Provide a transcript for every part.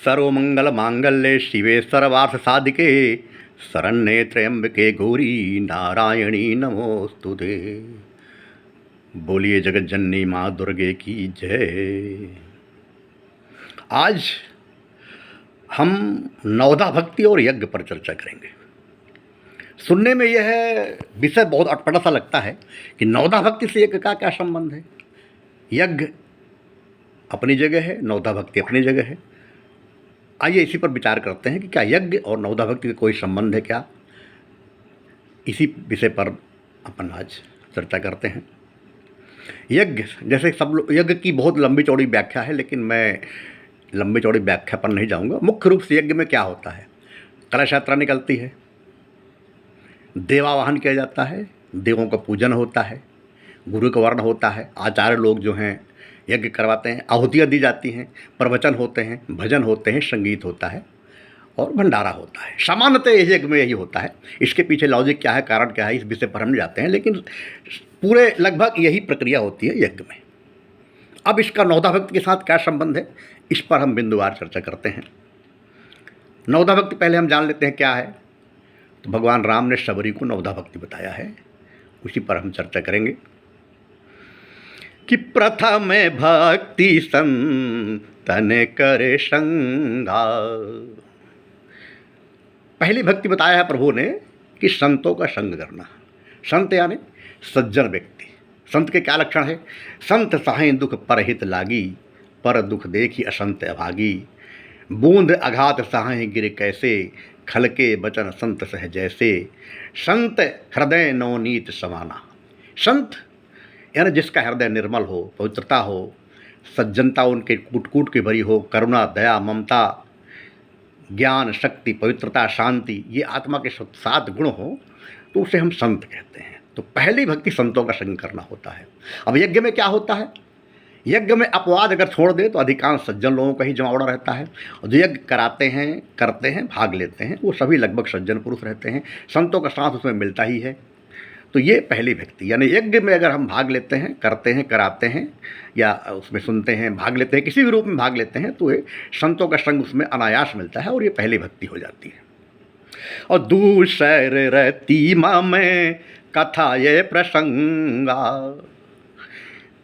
सर्वमंगल मांगल्ये शिवे सर्वार्थ साधिके शरण्ये त्र्यंबके गौरी नारायणी नमोस्तुते। बोलिए जगत जननी माँ दुर्गे की जय। आज हम नवधा भक्ति और यज्ञ पर चर्चा करेंगे। सुनने में यह विषय बहुत अटपटा सा लगता है कि नवधा भक्ति से यज्ञ का क्या संबंध है। यज्ञ अपनी जगह है, नवधा भक्ति अपनी जगह है। आइए इसी पर विचार करते हैं कि क्या यज्ञ और नवधा भक्ति का कोई संबंध है क्या। इसी विषय पर अपन आज चर्चा करते हैं। यज्ञ, जैसे सब लोग, यज्ञ की बहुत लंबी चौड़ी व्याख्या है, लेकिन मैं लंबी चौड़ी व्याख्या पर नहीं जाऊंगा। मुख्य रूप से यज्ञ में क्या होता है, कलश यात्रा निकलती है, देवावाहन किया जाता है, देवों का पूजन होता है, गुरु का वर्ण होता है, आचार्य लोग जो हैं यज्ञ करवाते हैं, आहुतियाँ दी जाती हैं, प्रवचन होते हैं, भजन होते हैं, संगीत होता है और भंडारा होता है। सामान्यतः यज्ञ में यही होता है। इसके पीछे लॉजिक क्या है, कारण क्या है, इस विषय पर हम जाते हैं, लेकिन पूरे लगभग यही प्रक्रिया होती है यज्ञ में। अब इसका नवधा भक्ति के साथ क्या संबंध है, इस पर हम बिंदुवार चर्चा करते हैं। नवधा भक्ति पहले हम जान लेते हैं क्या है। तो भगवान राम ने शबरी को नवधा भक्ति बताया है, उसी पर हम चर्चा करेंगे कि प्रथम भक्ति संतन करे संगा। पहली भक्ति बताया है प्रभु ने कि संतों का संग करना। संत यानी सज्जन व्यक्ति। संत के क्या लक्षण है, संत साहें दुख परहित लागी, पर दुख देखी असंत अभागी। बूंद अघात साहें गिर कैसे, खलके बचन संत सह जैसे। संत हृदय नवनीत समाना। संत यानी जिसका हृदय निर्मल हो, पवित्रता हो, सज्जनता उनके कूट कूट की भरी हो, करुणा, दया, ममता, ज्ञान, शक्ति, पवित्रता, शांति, ये आत्मा के 7 गुण हो, तो उसे हम संत कहते हैं। तो पहली भक्ति संतों का संग करना होता है। अब यज्ञ में क्या होता है, यज्ञ में अपवाद अगर छोड़ दे तो अधिकांश सज्जन लोगों का ही जमावड़ा रहता है। और जो यज्ञ कराते हैं, करते हैं, भाग लेते हैं, वो सभी लगभग सज्जन पुरुष रहते हैं। संतों का साथ उसमें मिलता ही है। तो ये पहली भक्ति, यानी यज्ञ में अगर हम भाग लेते हैं, करते हैं, कराते हैं, या उसमें सुनते हैं, भाग लेते हैं, किसी भी रूप में भाग लेते हैं, तो ये संतों का संग उसमें अनायास मिलता है और ये पहली भक्ति हो जाती है। और दूसर रतीमा में कथा ये प्रसंगा।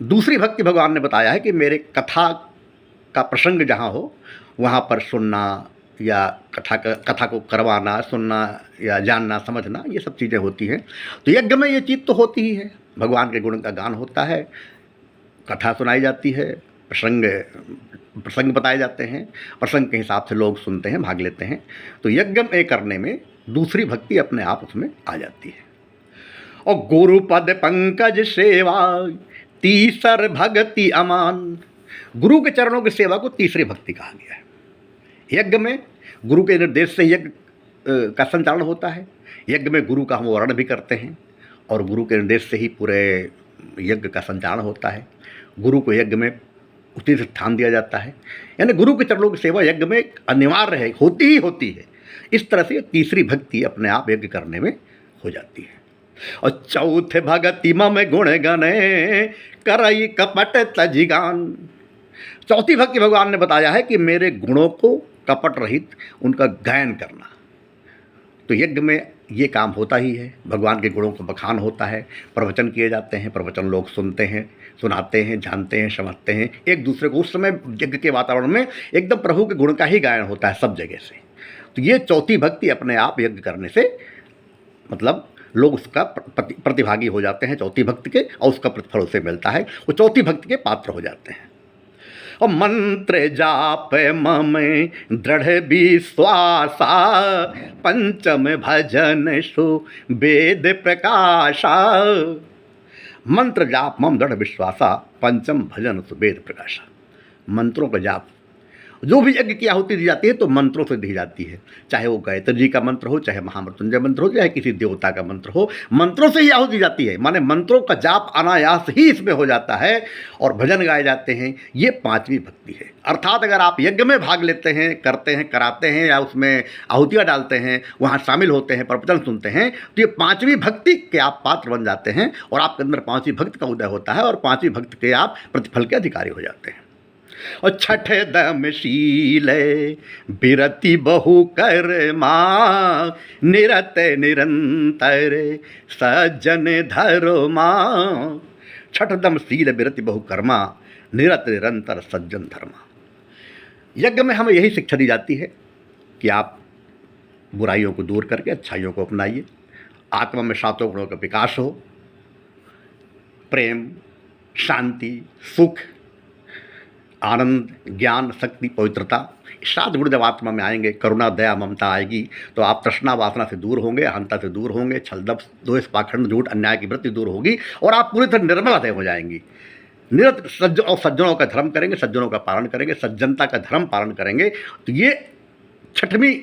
दूसरी भक्ति भगवान ने बताया है कि मेरे कथा का प्रसंग जहाँ हो वहाँ पर सुनना या कथा को करवाना, सुनना या जानना, समझना, ये सब चीज़ें होती हैं। तो यज्ञ में ये चीज़ तो होती ही है। भगवान के गुण का गान होता है, कथा सुनाई जाती है, प्रसंग बताए जाते हैं, प्रसंग के हिसाब से लोग सुनते हैं, भाग लेते हैं। तो यज्ञ में करने में दूसरी भक्ति अपने आप उसमें आ जाती है। और गुरुपद पंकज सेवा तीसर भक्ति अमान। गुरु के चरणों की सेवा को तीसरी भक्ति कहा गया है। यज्ञ में गुरु के निर्देश से यज्ञ का संचालन होता है। यज्ञ में गुरु का हम वर्ण भी करते हैं और गुरु के निर्देश से ही पूरे यज्ञ का संचालन होता है। गुरु को यज्ञ में उचित स्थान दिया जाता है, यानी गुरु के चरणों की सेवा यज्ञ में अनिवार्य है, होती ही होती है। इस तरह से तीसरी भक्ति अपने आप यज्ञ करने में हो जाती है। और चौथे भगति मम गुण गणे करई कपट तजिगान। चौथी भक्ति भगवान ने बताया है कि मेरे गुणों को कपट रहित उनका गायन करना। तो यज्ञ में ये काम होता ही है, भगवान के गुणों का बखान होता है, प्रवचन किए जाते हैं, प्रवचन लोग सुनते हैं, सुनाते हैं, जानते हैं, समझते हैं एक दूसरे को। उस समय यज्ञ के वातावरण में एकदम प्रभु के गुण का ही गायन होता है सब जगह से। तो ये चौथी भक्ति अपने आप यज्ञ करने से मतलब लोग उसका प्रतिभागी हो जाते हैं चौथी भक्ति के, और उसका प्रतिफल उसे मिलता है, वो चौथी भक्ति के पात्र हो जाते हैं। और मंत्र जाप मम दृढ़ विश्वासा, पंचम भजन सु वेद प्रकाशा। मंत्र जाप मम दृढ़ विश्वासा, पंचम भजन सु वेद प्रकाशा। मंत्रों का जाप, जो भी यज्ञ की आहुति दी जाती है तो मंत्रों से दी जाती है, चाहे वो गायत्री जी का मंत्र हो, चाहे महामृत्युंजय मंत्र हो, चाहे किसी देवता का मंत्र हो, मंत्रों से ही आहुति दी जाती है। माने मंत्रों का जाप अनायास ही इसमें हो जाता है और भजन गाए जाते हैं। ये पांचवी भक्ति है। अर्थात अगर आप यज्ञ में भाग लेते हैं, करते हैं, कराते हैं, या उसमें आहुतियाँ डालते हैं, वहाँ शामिल होते हैं, प्रवचन सुनते हैं, तो ये पांचवी भक्ति के आप पात्र बन जाते हैं और आपके अंदर पांचवी भक्ति का उदय होता है और पांचवी भक्ति के आप प्रतिफल के अधिकारी हो जाते हैं। और छठे दम शीले बिरति बहु कर्मा निरत निरंतर सज्जन धर्मा। छठ दम शील बिरति बहु कर्मा निरत निरंतर सज्जन धर्मा। यज्ञ में हमें यही शिक्षा दी जाती है कि आप बुराइयों को दूर करके अच्छाइयों को अपनाइए, आत्मा में सातों गुणों का विकास हो, प्रेम, शांति, सुख, आनंद, ज्ञान, शक्ति, पवित्रता, 7 गुण जब आत्मा में आएंगे, करुणा, दया, ममता आएगी तो आप तृष्णा वासना से दूर होंगे, अहंता से दूर होंगे, छल द्वेष पाखंड झूठ अन्याय की वृत्ति दूर होगी और आप पूरी तरह निर्मल हृदय हो जाएंगी। निरत सज्जनों का धर्म करेंगे, सज्जनों का पालन करेंगे, सज्जनता का धर्म पालन करेंगे तो ये छठवीं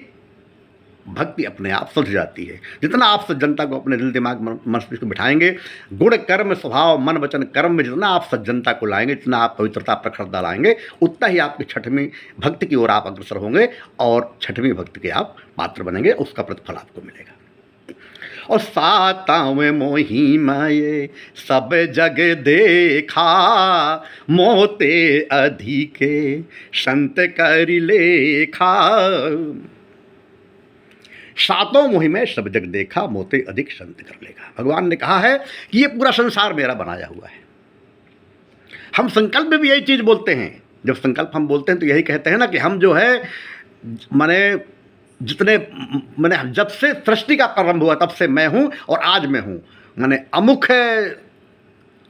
भक्ति अपने आप सुलझ जाती है। जितना आप सज्जनता को अपने दिल दिमाग मस्तिष्क को बिठाएंगे, गुण कर्म स्वभाव मन वचन कर्म में जितना आप सज्जनता को लाएंगे, जितना आप पवित्रता प्रखरता लाएंगे, उतना ही आपकी छठवीं भक्ति की ओर आप अग्रसर होंगे और छठवीं भक्ति के आप पात्र बनेंगे, उसका प्रतिफल आपको मिलेगा। और सातावें मोही माये सब जग देखा, मोते अधिके संत कर लेखा। सातों मोहि में सब जग देखा, मोते अधिक संत कर लेगा। भगवान ने कहा है कि ये पूरा संसार मेरा बनाया हुआ है। हम संकल्प में भी यही चीज़ बोलते हैं। जब संकल्प हम बोलते हैं तो यही कहते हैं ना कि हम जो है माने जितने मैंने जब से सृष्टि का प्रारंभ हुआ तब से मैं हूँ और आज मैं हूँ, माने अमुक है,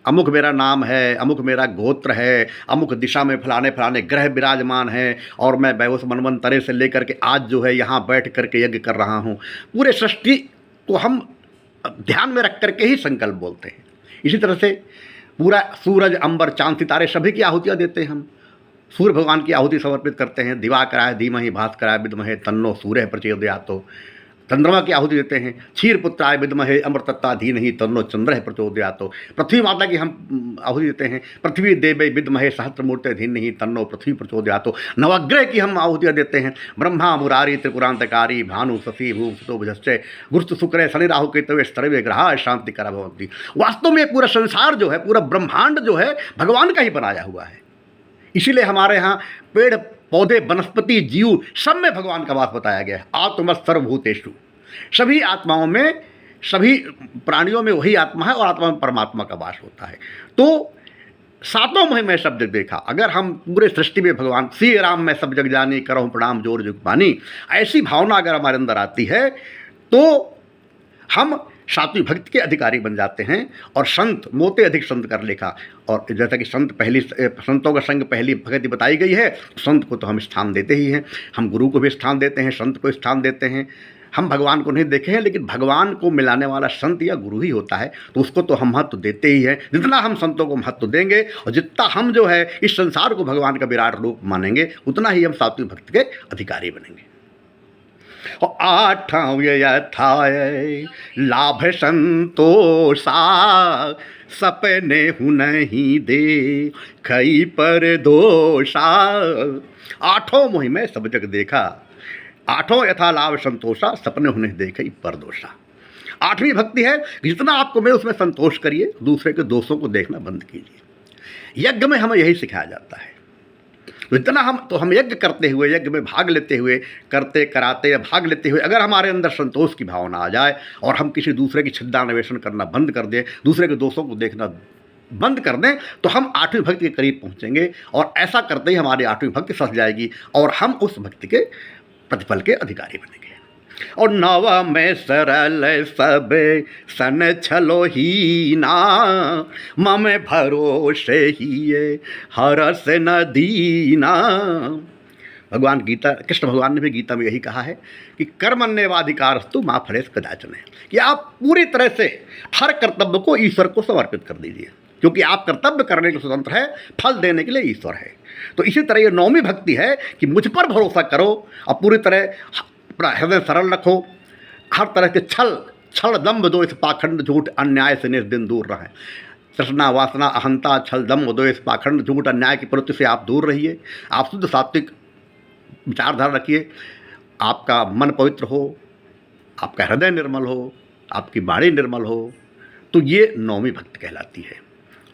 अमुक मेरा नाम है, अमुक मेरा गोत्र है, अमुक दिशा में फलाने फलाने ग्रह विराजमान है और मैं वैवस मनवंतरे से लेकर के आज जो है यहाँ बैठ करके यज्ञ कर रहा हूँ। पूरे सृष्टि को हम ध्यान में रख करके ही संकल्प बोलते हैं। इसी तरह से पूरा सूरज, अंबर, चांद, सितारे सभी की आहुतियाँ देते हैं हम। सूर्य भगवान की आहुति समर्पित करते हैं, दिवाकराय धीमहि भास्कराय विद्महे तन्नो सूर्य प्रचोदयातो। चंद्रमा की आहुति देते हैं, क्षीर पुत्राय विद्महे अमृतत्वा धीमहि तन्नो चंद्रः प्रचोदयातो। पृथ्वी माता की हम आहुति देते हैं, पृथ्वी देवे विद्महे सहस्त्रमूर्ते धीमहि तन्नो पृथ्वी प्रचोदयातो। नवग्रह की हम आहुतियाँ देते हैं, ब्रह्मा मुरारी त्रिपुरांतकारी भानु शशि भूम सुतो भुजश्चे गुरुस्तु शुक्रे शनि राहु केतवे सर्वे ग्रहा शांतिकरा भवन्ति। वास्तव में पूरा संसार जो है, पूरा ब्रह्मांड जो है भगवान का ही बनाया हुआ है। इसीलिए हमारे यहाँ पेड़ पौधे वनस्पति जीव सब में भगवान का वास बताया गया है। आत्मवत् सर्वभूतेषु, सभी आत्माओं में, सभी प्राणियों में वही आत्मा है और आत्मा में परमात्मा का वास होता है। तो सातों मोहि में शब्द देखा, अगर हम पूरे सृष्टि में भगवान श्री राम में सब जग जानी करहु प्रणाम जोर जुग पानी, ऐसी भावना अगर हमारे अंदर आती है तो हम सात्विक भक्ति के अधिकारी बन जाते हैं और संत मोते अधिक संत कर लेखा। और जैसा कि संतों का संग पहली भक्ति बताई गई है, संत को तो हम स्थान देते ही हैं, हम गुरु को भी स्थान देते हैं, संत को स्थान देते हैं। हम भगवान को नहीं देखे हैं, लेकिन भगवान को मिलाने वाला संत या गुरु ही होता है, तो उसको तो हम महत्व देते ही हैं। जितना हम संतों को महत्व देंगे और जितना हम जो है इस संसार को भगवान का विराट रूप मानेंगे, उतना ही हम सात्विक भक्ति के अधिकारी बनेंगे। और आठवां यथाय लाभ संतोषा, सपने हूँ नहीं दे खई पर दोषा। आठों मोहि में सब जग देखा, आठों यथा लाभ संतोषा, सपने हूँ नहीं देखे पर दोषा। आठवीं भक्ति है जितना आपको मिले उसमें संतोष करिए, दूसरे के दोषों को देखना बंद कीजिए। यज्ञ में हमें यही सिखाया जाता है। तो इतना हम यज्ञ करते हुए, यज्ञ में भाग लेते हुए, करते कराते या भाग लेते हुए अगर हमारे अंदर संतोष की भावना आ जाए और हम किसी दूसरे की छिद्रान्वेषण करना बंद कर दें, दूसरे के दोषों को देखना बंद कर दें, तो हम आठवीं भक्ति के करीब पहुंचेंगे। और ऐसा करते ही हमारी आठवीं भक्ति सज जाएगी और हम उस भक्ति के प्रतिफल के अधिकारी बनेंगे। और नवा में सरल सब सन छलो ही ना, मम भरोसे ही हरस न दीना। भगवान गीता, कृष्ण भगवान ने भी गीता में यही कहा है कि कर्मण्येवाधिकारस्तु मा फलेषु कदाचन, कि आप पूरी तरह से हर कर्तव्य को ईश्वर को समर्पित कर दीजिए, क्योंकि आप कर्तव्य करने के लिए स्वतंत्र है, फल देने के लिए ईश्वर है। तो इसी तरह ये नौवीं भक्ति है कि मुझ पर भरोसा करो और पूरी तरह अपना हृदय सरल रखो, हर तरह के छल दम्भ दोष पाखंड झूठ अन्याय से निर्दिन दूर रहें। तृष्णा वासना अहंता छल दम्भ दोष पाखंड झूठ अन्याय की प्रवृत्ति से आप दूर रहिए। आप शुद्ध सात्विक विचारधारा रखिए, आपका मन पवित्र हो, आपका हृदय निर्मल हो, आपकी वाणी निर्मल हो, तो ये नौवीं भक्ति कहलाती है।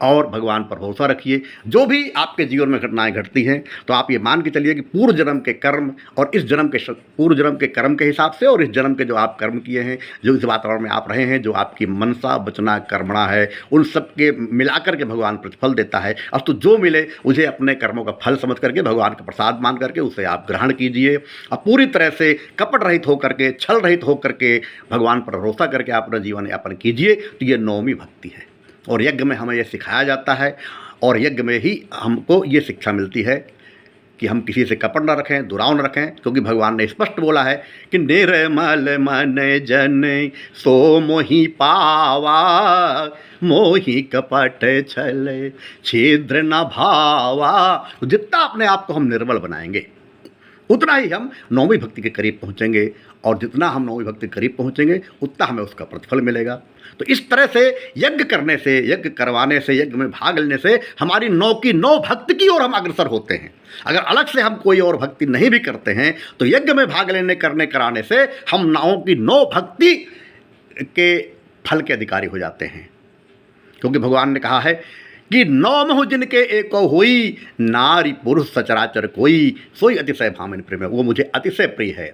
और भगवान पर भरोसा रखिए। जो भी आपके जीवन में घटनाएं घटती हैं तो आप ये मान के चलिए कि पूर्व जन्म के कर्म और इस जन्म के पूर्व जन्म के कर्म के हिसाब से और इस जन्म के जो आप कर्म किए हैं, जो इस वातावरण में आप रहे हैं, जो आपकी मनसा वचना कर्मणा है, उन सब के मिलाकर के भगवान प्रतिफल देता है। अब तो जो मिले उसे अपने कर्मों का फल समझ करके भगवान का प्रसाद मान करके उसे आप ग्रहण कीजिए। अब पूरी तरह से कपट रहित होकर के, छल रहित होकर के भगवान पर भरोसा करके आप अपना जीवन यापन कीजिए। तो ये नौवीं भक्ति है और यज्ञ में हमें यह सिखाया जाता है और यज्ञ में ही हमको ये शिक्षा मिलती है कि हम किसी से कपट न रखें, दुराव न रखें, क्योंकि भगवान ने स्पष्ट बोला है कि निर्मल मन जन सो मोहि पावा, मोहि कपट छल छिद्र न भावा। तो जितना अपने आप को हम निर्मल बनाएंगे उतना ही हम नौवीं भक्ति के करीब पहुँचेंगे और जितना हम नौवीं भक्ति के करीब पहुँचेंगे उतना हमें उसका प्रतिफल मिलेगा। तो इस तरह से यज्ञ करने से, यज्ञ करवाने से, यज्ञ में भाग लेने से हमारी नौ की नौ भक्ति की ओर हम अग्रसर होते हैं। अगर अलग से हम कोई और भक्ति नहीं भी करते हैं तो यज्ञ में भाग लेने, करने, कराने से हम नौ की नौ भक्ति के फल के अधिकारी हो जाते हैं। क्योंकि भगवान ने कहा है कि नौ महु जिनके एको हुई, नारी पुरुष सचराचर कोई, सोई अतिशय भामिन प्रेम। वो मुझे अतिशय प्रिय है।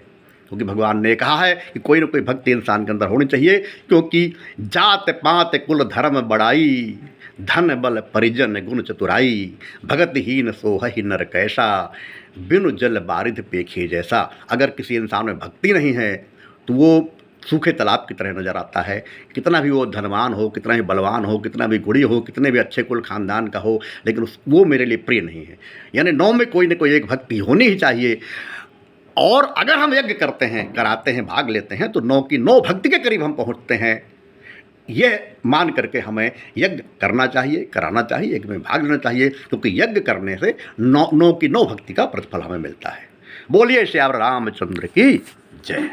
क्योंकि भगवान ने कहा है कि कोई ना कोई भक्ति इंसान के अंदर होनी चाहिए, क्योंकि जात पात कुल धर्म बड़ाई, धन बल परिजन गुण चतुराई, भगतहीन सोहहि नर कैसा, बिनु जल बारिध पेखे जैसा। अगर किसी इंसान में भक्ति नहीं है तो वो सूखे तालाब की तरह नजर आता है। कितना भी वो धनवान हो, कितना भी बलवान हो, कितना भी गुणी हो, कितने भी अच्छे कुल खानदान का हो, लेकिन वो मेरे लिए प्रिय नहीं है। यानी नौ में कोई ना कोई एक भक्ति होनी ही चाहिए। और अगर हम यज्ञ करते हैं, कराते हैं, भाग लेते हैं तो नौ की नौ भक्ति के करीब हम पहुंचते हैं। यह मान करके हमें यज्ञ करना चाहिए, कराना चाहिए, यज्ञ में भाग लेना चाहिए, क्योंकि यज्ञ करने से नौ की नौ भक्ति का प्रतिफल हमें मिलता है। बोलिए श्री रामचंद्र की जय।